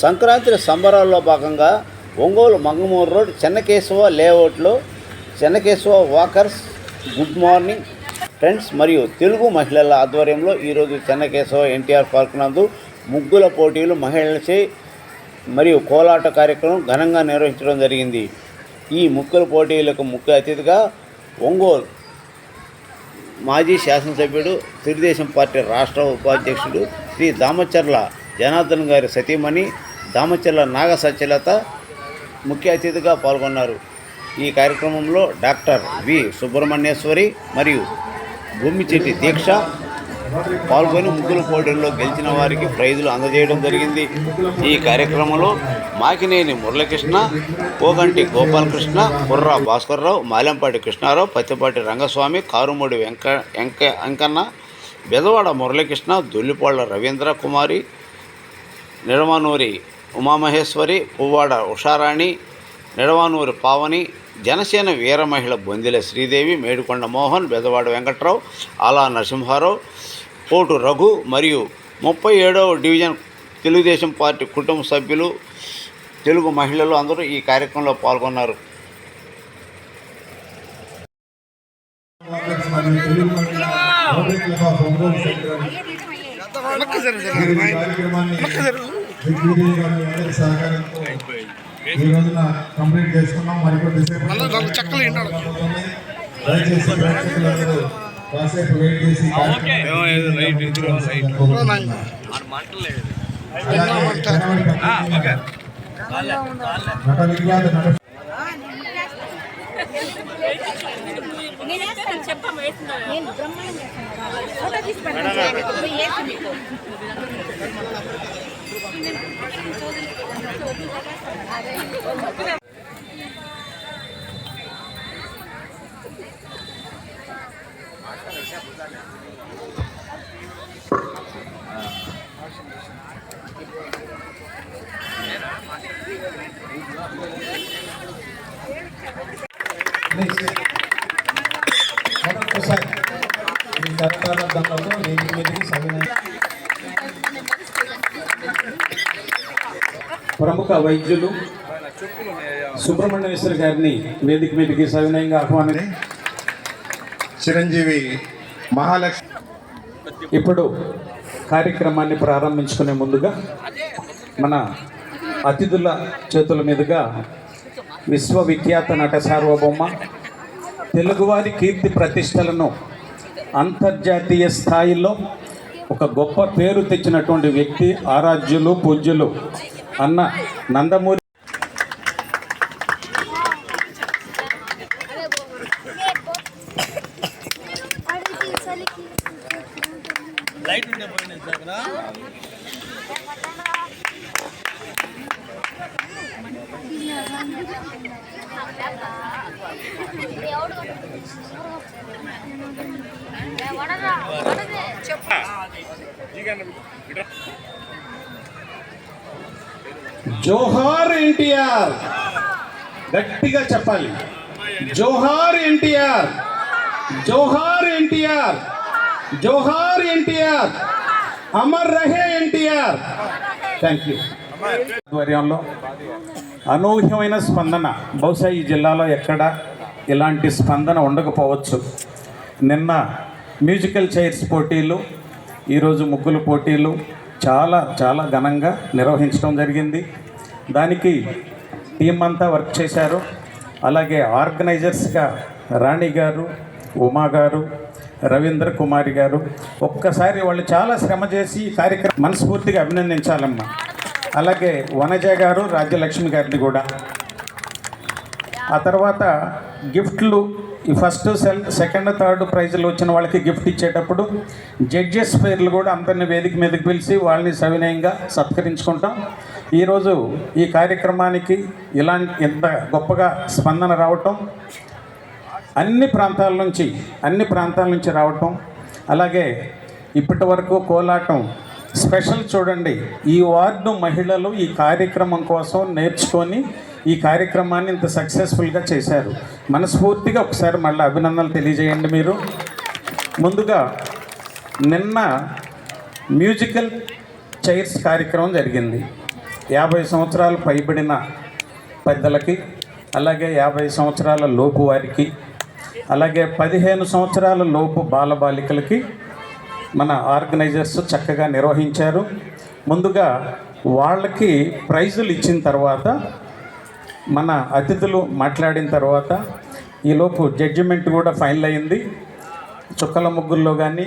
సంక్రాంతి సంబరాల్లో భాగంగా ఒంగోలు మంగమూరు రోడ్ చెన్నకేశవ లేఅవుట్లో Chennakesava walkers good morning friends మరియు తెలుగు మహిళల ఆధ్వర్యంలో ఈరోజు చెన్నకేశవ ఎన్టీఆర్ పార్క్ నందు ముగ్గుల పోటీలు మహిళలచే మరియు కోలాట కార్యక్రమం ఘనంగా నిర్వహించడం జరిగింది. ఈ ముగ్గుల పోటీలకు ముఖ్య అతిథిగా ఒంగోలు మాజీ శాసనసభ్యుడు తెలుగుదేశం పార్టీ రాష్ట్ర ఉపాధ్యక్షుడు శ్రీ దామచర్ల జనార్దన్ గారి సతీమణి దామచర్ల నాగ సత్యలత ముఖ్య అతిథిగా పాల్గొన్నారు. ఈ కార్యక్రమంలో డాక్టర్ వి సుబ్రహ్మణ్యేశ్వరి మరియు భూమిచెట్టి దీక్ష పాల్గొని ముగ్గుల పోటీల్లో గెలిచిన వారికి ప్రైజులు అందజేయడం జరిగింది. ఈ కార్యక్రమంలో మాకినేని మురళీకృష్ణ, పోగంటి గోపాలకృష్ణ, కుర్రా భాస్కర్రావు, మాలెంపాటి కృష్ణారావు, పత్తిపాటి రంగస్వామి, కారుమూడి వెంకన్న, బెదవాడ మురళీకృష్ణ, దొల్లిపాళ్ల రవీంద్ర కుమారి, నిడమానూరి ఉమామహేశ్వరి, పువ్వాడ ఉషారాణి, నిడమానూరి పావని, జనసేన వీర మహిళ బొందిల శ్రీదేవి, మేడికొండ మోహన్, బెదవాడ వెంకట్రావు, ఆలా నరసింహారావు, పోటు రఘు మరియు 37వ డివిజన్ తెలుగుదేశం పార్టీ కుటుంబ సభ్యులు, తెలుగు మహిళలు అందరూ ఈ కార్యక్రమంలో పాల్గొన్నారు. ఈ రోజున కంప్లీట్ చేసుకున్నాం. మరికొద్దిసేపు దయచేసి ప్రేక్షకులందరూ కాసేపు వెయిట్ చేసి నట విఖ్యాత నట మరొకసారి ఈ కరతాళ దండలతో వేదిక మీదకి ప్రముఖ వైద్యులు సుబ్రహ్మణ్యేశ్వరి గారిని వేదిక మీదకి సవినయంగా ఆహ్వానం. చిరంజీవి మహాలక్ష్మి. ఇప్పుడు కార్యక్రమాన్ని ప్రారంభించుకునే ముందుగా మన అతిథుల చేతుల మీదుగా విశ్వవిఖ్యాత నట సార్వభౌమ తెలుగువారి కీర్తి ప్రతిష్టలను అంతర్జాతీయ స్థాయిలో ఒక గొప్ప పేరు తెచ్చినటువంటి వ్యక్తి, ఆరాధ్యులు, పూజ్యులు అన్న నందమూరి జోహార్ ఎన్టీఆర్, గట్టిగా చెప్పాలి. జోహార్ ఎన్టీఆర్, జోహార్ ఎన్టీఆర్, జోహార్ ఎన్టీఆర్, అమర్ రహే ఎన్టీఆర్. Thank you. ఆధ్వర్యంలో అనూహ్యమైన స్పందన, బహుశా ఈ జిల్లాలో ఎక్కడ ఇలాంటి స్పందన ఉండకపోవచ్చు. నిన్న మ్యూజికల్ చైర్స్ పోటీలు, ఈరోజు ముగ్గుల పోటీలు చాలా ఘనంగా నిర్వహించడం జరిగింది. దానికి టీం అంతా వర్క్ చేశారు. అలాగే ఆర్గనైజర్స్గా రాణి గారు, ఉమా గారు, రవీంద్ర కుమారి గారు, ఒక్కసారి వాళ్ళు చాలా శ్రమ చేసి ఈ కార్యక్రమం మనస్ఫూర్తిగా అభినందించాలమ్మా. అలాగే వనజ గారు, రాజ్యలక్ష్మి గారిని కూడా. ఆ తర్వాత గిఫ్ట్లు, ఈ ఫస్ట్, సెకండ్, థర్డ్ ప్రైజులు వచ్చిన వాళ్ళకి గిఫ్ట్ ఇచ్చేటప్పుడు జడ్జెస్ పేర్లు కూడా అందరిని వేదిక మీదకి పిలిచి వాళ్ళని సవినయంగా సత్కరించుకుంటాం. ఈరోజు ఈ కార్యక్రమానికి ఇంత గొప్పగా స్పందన రావటం, అన్ని ప్రాంతాల నుంచి రావటం, అలాగే ఇప్పటి వరకు కోలాటం స్పెషల్ చూడండి. ఈ వార్డు మహిళలు ఈ కార్యక్రమం కోసం నేర్చుకొని ఈ కార్యక్రమాన్ని ఇంత సక్సెస్ఫుల్గా చేశారు. మనస్ఫూర్తిగా ఒకసారి మళ్ళీ అభినందనలు తెలియజేయండి. మీరు ముందుగా నిన్న మ్యూజికల్ చైర్స్ కార్యక్రమం జరిగింది. 50 సంవత్సరాలు పైబడిన పెద్దలకి, అలాగే 50 సంవత్సరాల లోపు వారికి, అలాగే 15 సంవత్సరాల లోపు బాలబాలికలకి మన ఆర్గనైజర్స్ చక్కగా నిర్వహించారు. ముందుగా వాళ్ళకి ప్రైజులు ఇచ్చిన తర్వాత మన అతిథులు మాట్లాడిన తర్వాత ఈలోపు జడ్జిమెంట్ కూడా ఫైనల్ అయింది. చుక్కల ముగ్గుల్లో కానీ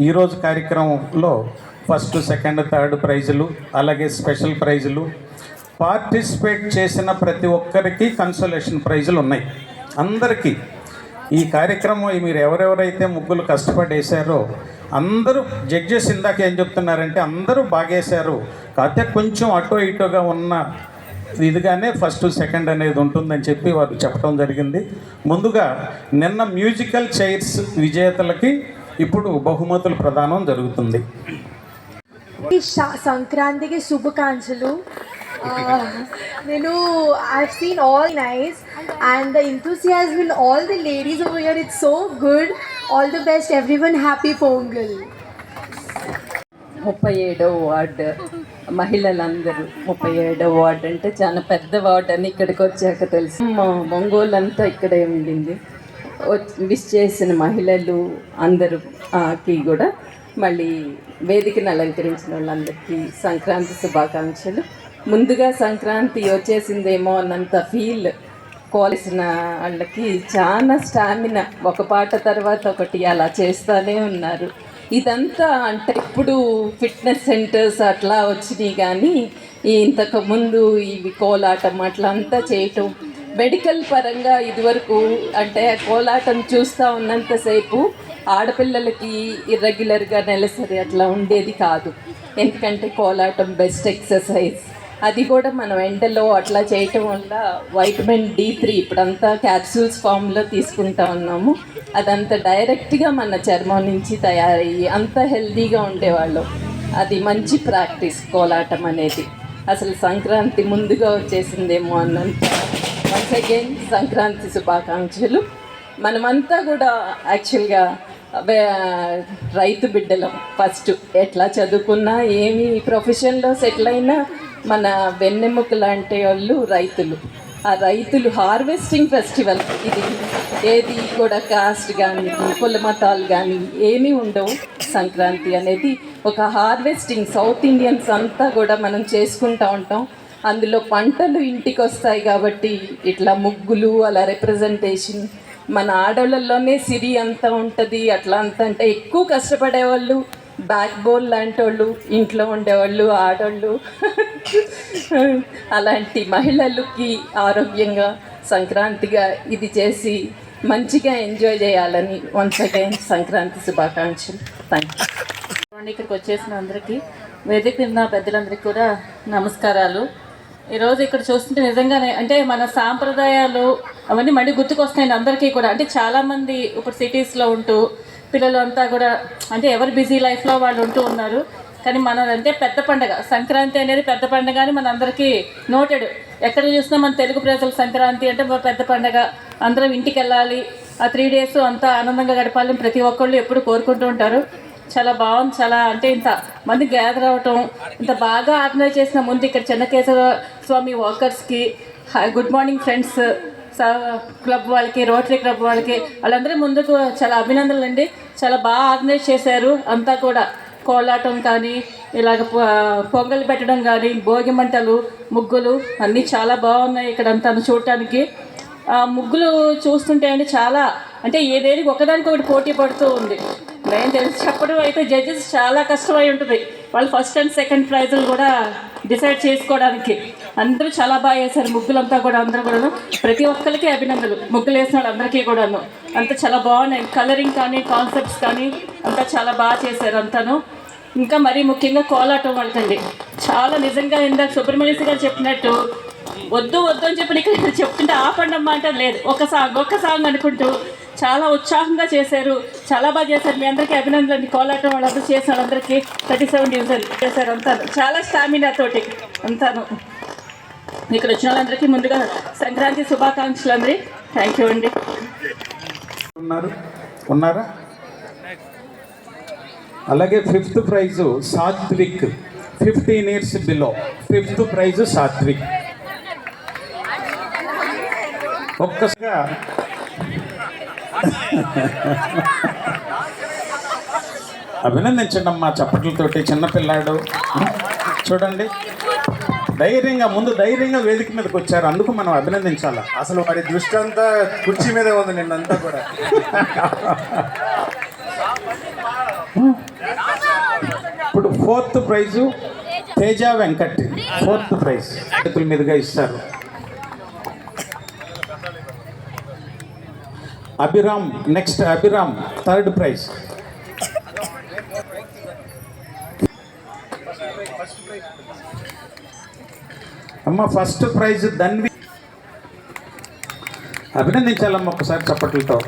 ఈరోజు కార్యక్రమంలో ఫస్ట్, సెకండ్, థర్డ్ ప్రైజులు, అలాగే స్పెషల్ ప్రైజులు, పార్టిసిపేట్ చేసిన ప్రతి ఒక్కరికి కన్సోలేషన్ ప్రైజులు ఉన్నాయి అందరికీ. ఈ కార్యక్రమం మీరు ఎవరెవరైతే ముగ్గులు కష్టపడి వేశారో అందరూ జడ్జెస్ ఇందాక ఏం చెప్తున్నారంటే అందరూ బాగేశారు, కాకపోతే కొంచెం అటో ఇటోగా ఉన్న ఇదిగానే ఫస్ట్, సెకండ్ అనేది ఉంటుందని చెప్పి వారు చెప్పడం జరిగింది. ముందుగా నిన్న మ్యూజికల్ చైర్స్ విజేతలకి ఇప్పుడు బహుమతుల ప్రదానం జరుగుతుంది. సంక్రాంతికి శుభాకాంక్షలు. I've seen all nice and the enthusiasm in all the ladies over here, it's so good. All the best everyone, happy Pongal. 37వ వార్డు మహిళలందరూ 37వ వార్డు అంటే చాలా పెద్ద వార్డు అని ఇక్కడికి వచ్చాక తెలుసు. మా ఒంగోలు అంతా ఇక్కడే ఉండింది. విష్ చేసిన మహిళలు అందరికి కూడా మళ్ళీ వేదికను అలంకరించిన వాళ్ళందరికీ సంక్రాంతి శుభాకాంక్షలు. ముందుగా సంక్రాంతి వచ్చేసిందేమో అన్నంత ఫీల్ కోల్సిన వాళ్ళకి చాలా స్టామినా, ఒక పాట తర్వాత ఒకటి అలా చేస్తూనే ఉన్నారు. ఇదంతా అంటే ఇప్పుడు ఫిట్నెస్ సెంటర్స్ అట్లా వచ్చినాయి, కానీ ఇంతకుముందు ఇవి కోలాటం అట్లా అంతా చేయటం మెడికల్ పరంగా ఇదివరకు అంటే కోలాటం చూస్తూ ఉన్నంతసేపు ఆడపిల్లలకి ఇర్రెగ్యులర్గా నెలసరి అట్లా ఉండేది కాదు. ఎందుకంటే కోలాటం బెస్ట్ ఎక్సర్సైజ్. అది కూడా మనం ఎండలో అట్లా చేయటం వల్ల వైటమిన్ D3 ఇప్పుడంతా క్యాప్సూల్స్ ఫామ్లో తీసుకుంటా ఉన్నాము. అదంతా డైరెక్ట్గా మన చర్మం నుంచి తయారయ్యి అంత హెల్తీగా ఉండేవాళ్ళం. అది మంచి ప్రాక్టీస్ కోలాటం అనేది. అసలు సంక్రాంతి ముందుగా వచ్చేసిందేమో అన్నంత. వన్స్ అగైన్ సంక్రాంతి శుభాకాంక్షలు. మనమంతా కూడా యాక్చువల్గా రైతు బిడ్డలం. ఫస్ట్ ఎట్లా చదువుకున్నా ఏమి ప్రొఫెషన్లో సెటిల్ అయినా మన వెన్నెముక లాంటి వాళ్ళు రైతులు. ఆ రైతులు హార్వెస్టింగ్ ఫెస్టివల్ ఇది. ఏది కూడా కాస్ట్ కానీ కుల మతాలు కానీ ఏమీ ఉండవు. సంక్రాంతి అనేది ఒక హార్వెస్టింగ్. సౌత్ ఇండియన్స్ అంతా కూడా మనం చేసుకుంటూ ఉంటాం. అందులో పంటలు ఇంటికి వస్తాయి కాబట్టి ఇట్లా ముగ్గులు అలా రిప్రజెంటేషన్. మన ఆడవాళ్ళలోనే సిరి అంతా ఉంటుంది. అట్లా అంతా అంటే ఎక్కువ కష్టపడేవాళ్ళు, బ్యాక్ బోన్ లాంటి వాళ్ళు, ఇంట్లో ఉండేవాళ్ళు, ఆడవాళ్ళు. అలాంటి మహిళలకి ఆరోగ్యంగా సంక్రాంతిగా ఇది చేసి మంచిగా ఎంజాయ్ చేయాలని వన్స్ అగైన్ సంక్రాంతి శుభాకాంక్షలు. Thank you. ఇక్కడికి వచ్చేసిన అందరికీ, వేదిక మీద పెద్దలందరికీ కూడా నమస్కారాలు. ఈరోజు ఇక్కడ చూస్తుంటే నిజంగానే అంటే మన సాంప్రదాయాలు అవన్నీ మళ్ళీ గుర్తుకొస్తాయండి అందరికీ కూడా. అంటే చాలామంది ఇప్పుడు సిటీస్లో ఉంటూ పిల్లలు అంతా కూడా అంటే ఎవరు బిజీ లైఫ్లో వాళ్ళు ఉంటూ ఉన్నారు. కానీ మనదంటే పెద్ద పండగ సంక్రాంతి అనేది పెద్ద పండగ అని మన అందరికీ నోటెడ్. ఎక్కడ చూసినా మన తెలుగు ప్రజలు సంక్రాంతి అంటే పెద్ద పండగ, అందరం ఇంటికి వెళ్ళాలి, ఆ 3 days అంతా ఆనందంగా గడపాలని ప్రతి ఒక్కళ్ళు ఎప్పుడు కోరుకుంటూ ఉంటారు. చాలా బాగుంది. చాలా అంటే ఇంత మంది గ్యాదర్ అవ్వటం, ఇంత బాగా ఆర్గనైజ్ చేసిన ముందు ఇక్కడ చెన్నకేశవ స్వామి వాకర్స్కి, గుడ్ మార్నింగ్ ఫ్రెండ్స్ క్లబ్ వాళ్ళకి, రోటరీ క్లబ్ వాళ్ళకి, వాళ్ళందరూ ముందుకు చాలా అభినందనలు అండి. చాలా బాగా ఆర్గనైజ్ చేశారు అంతా కూడా. కోలాటం కానీ, ఇలాగ పొంగల్ పెట్టడం కానీ, భోగి మంటలు, ముగ్గులు అన్నీ చాలా బాగున్నాయి ఇక్కడ అంతా చూడటానికి. ముగ్గులు చూస్తుంటే అండి చాలా అంటే ఏదేది ఒకదానికొకటి పోటీ పడుతూ ఉంది. నేను తెలిసి చెప్పడం అయితే జడ్జెస్ చాలా కష్టమై ఉంటుంది. వాళ్ళు ఫస్ట్ అండ్ సెకండ్ ప్రైజులు కూడా డిసైడ్ చేసుకోవడానికి. అందరూ చాలా బాగా వేశారు ముగ్గులంతా కూడా. అందరూ కూడాను ప్రతి ఒక్కరికి అభినందనలు. ముగ్గులు వేసిన వాళ్ళందరికీ కూడాను అంతా చాలా బాగున్నాయి. కలరింగ్ కానీ, కాన్సెప్ట్స్ కానీ అంతా చాలా బాగా చేశారు అంతాను. ఇంకా మరీ ముఖ్యంగా కోలాటం వాళ్ళకండి చాలా నిజంగా ఇందాక సుబ్రహ్మణ్య గారు చెప్పినట్టు వద్దు వద్దు అని చెప్పి ఇక్కడ చెప్తుంటే ఆపండమ్మా అంటే లేదు. ఒక సాంగ్ అనుకుంటూ చాలా ఉత్సాహంగా చేశారు. చాలా బాగా చేశారు. మీ అందరికీ అభినందనలు. కోలాటం వాళ్ళందరూ చేసిన వాళ్ళందరికీ 37 డివిజన్ చేశారు అంతాను. చాలా స్టామినా తోటి అంతాను. ఇక్కడ వచ్చిన వాళ్ళందరికీ ముందుగా సంక్రాంతి శుభాకాంక్షలు అందరి. థ్యాంక్ యూ అండి. ఉన్నారా? అలాగే 5th prize Satvik 15 years below. 5th prize Satvik. ఒక్కసారిగా అభినందించండి అమ్మా చప్పట్లతోటి. చిన్నపిల్లాడు చూడండి, ధైర్యంగా వేదిక మీదకి వచ్చారు, అందుకు మనం అభినందించాలా. అసలు వాడి దృష్టి అంతా కుర్చీ మీదే ఉంది నిన్నంతా కూడా. ఇప్పుడు 4th price Teja Venkat. 4th praise చేతుల మీదుగా ఇస్తారు. Abhiram next. Abhiram 3rd prize. అమ్మ 1st ప్రైజ్ ధన్వి. అభినందించాలమ్మ ఒకసారి చప్పట్లతో.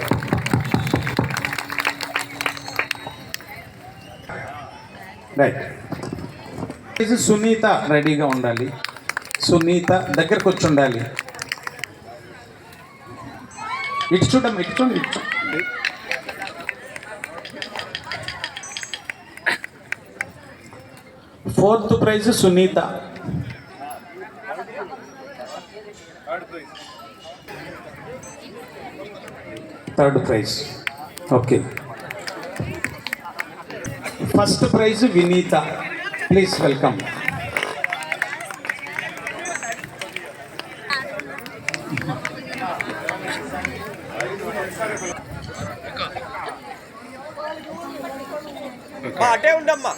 రైట్. ప్రైజ్ సునీత రెడీగా ఉండాలి. సునీత దగ్గరకు వచ్చి ఉండాలి. ఇటు చూడమ్మా, ఇటు చూడండి, ఇటు చూడండి. Fourth prize Sunitha. Third prize. Okay. First prize Vinitha. Please welcome. అటే ఉండమ్మా.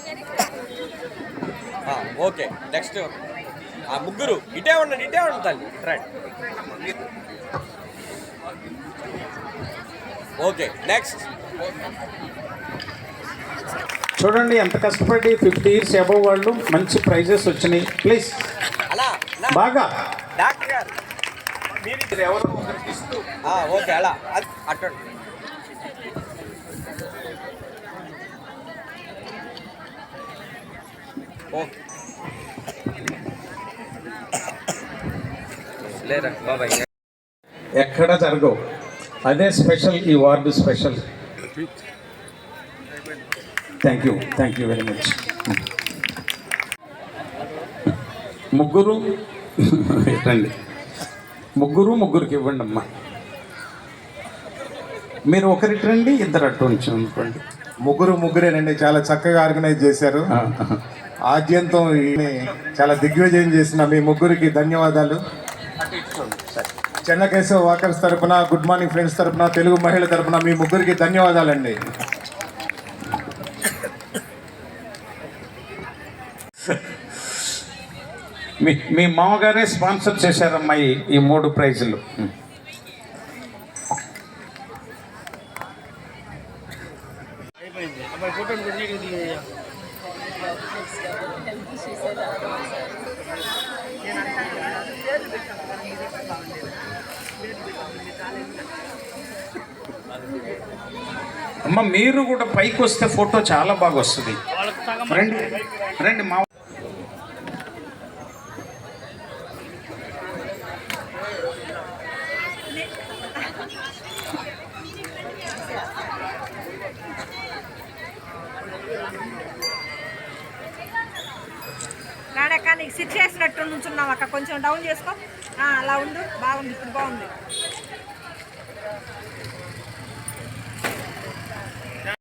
ఓకే, నెక్స్ట్ ముగ్గురు ఇటే ఉండండి తల్లి. రైట్. Okay, next. చూడండి ఎంత కష్టపడి 50 years అబవ్ వాళ్ళు మంచి ప్రైజెస్ వచ్చినాయి. ప్లీజ్ అలా బాగా డాక్టర్ గారు మీరు ఎవరు ఇస్తూ. ఓకే, అలా అటు. ఓకే, లేరా బాబాయ్. ఎక్కడ జరగవు, అదే స్పెషల్. ఈ ward special. Thank you very much. ముగ్గురు రండి. ముగ్గురికి ఇవ్వండి అమ్మా. మీరు ఒకరికి రండి, ఇద్దరు అటు నుంచి అనుకోండి. ముగ్గురేనండి. చాలా చక్కగా ఆర్గనైజ్ చేశారు. ఆద్యంతం చాలా దిగ్విజయం చేసిన మీ ముగ్గురికి ధన్యవాదాలు. చెన్నకేశవ వాకర్స్ తరపున, గుడ్ మార్నింగ్ ఫ్రెండ్స్ తరపున, తెలుగు మహిళల తరపున మీ ముగ్గురికి ధన్యవాదాలండి. మీ మామగారే స్పాన్సర్ చేశారమ్మాయి ఈ 3 ప్రైజులు. అమ్మ మీరు కూడా పైకి వస్తే ఫోటో చాలా బాగా వస్తుంది. రండి మా. నాడక్క నీకు సిట్ చేసినట్టు నుంచున్నావు అక్క, కొంచెం డౌన్ చేసుకో. అలా ఉండు, బాగుంది, ఇప్పుడు బాగుంది.